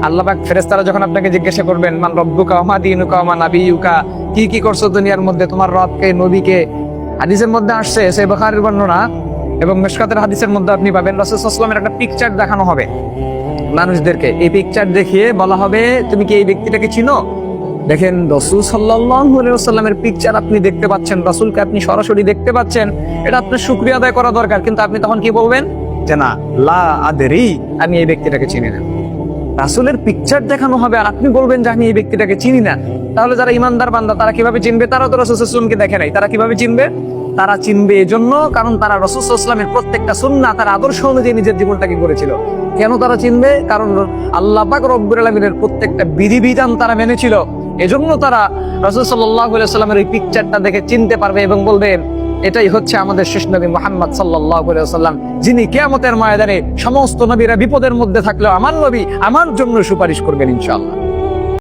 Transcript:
আল্লাহ পাক ফেরেশতারা যখন আপনাকে জিজ্ঞাসা করবেন মান রব্বুকা ওয়া মা দীনুকা ওয়া মা নাবিয়ুকা, কি করছো দুনিয়ার মধ্যে, তোমার রবকে, নবীকে। হাদিসের মধ্যে আসছে, সহিহ বুখারীর বর্ণনা এবং মিশকাতের হাদিসের মধ্যে আপনি পাবেন রাসূল সাল্লাল্লাহু আলাইহি ওয়াসাল্লামের একটা পিকচার দেখানো হবে মানুষদেরকে। এই পিকচার দেখিয়ে বলা হবে তুমি কি এই ব্যক্তিটাকে চিনো? দেখেন রাসূল সাল্লাল্লাহু আলাইহি ওয়াসাল্লামের পিকচার আপনি দেখতে পাচ্ছেন, রাসূলকে আপনি সরাসরি দেখতে পাচ্ছেন, এটা আপনার শুকরিয়া আদায় করা দরকার। কিন্তু আপনি তখন কি বলবেন যে না, লা আদরি, আমি এই ব্যক্তিটাকে চিনি না। রাসূলের পিকচার দেখানো হবে আর আপনি বলবেন যে আমি এই ব্যক্তিটাকে চিনি না। তাহলে যারা ইমানদার বান্দা তারা কিভাবে চিনবে? তারা তো রাসূল সাল্লাল্লাহু আলাইহি ওয়াসাল্লামকে দেখে নাই, তারা কিভাবে চিনবে? তারা চিনবে এজন্য কারণ তারা রাসূল সাল্লাল্লাহু আলাইহি ওয়াসাল্লামের প্রত্যেকটা সুন্নাহ, তার আদর্শ অনুযায়ী নিজের জীবনটাকে গড়েছিল। কেন তারা চিনবে? কারণ আল্লাহ পাক রব্বুল আলামিনের প্রত্যেকটা বিধিবিধান তারা মেনেছিল। এজন্য তারা রাসূল সাল্লাল্লাহু আলাইহি ওয়াসাল্লামের এই পিকচারটা দেখে চিনতে পারবে এবং বলবে এটাই হচ্ছে আমাদের শেষ নবী মুহাম্মদ সাল্লাল্লাহু আলাইহি ওয়াসাল্লাম, যিনি কিয়ামতের ময়দানে সমস্ত নবীরা বিপদের মধ্যে থাকলেও আমার নবী আমার জন্য সুপারিশ করবেন ইনশাআল্লাহ।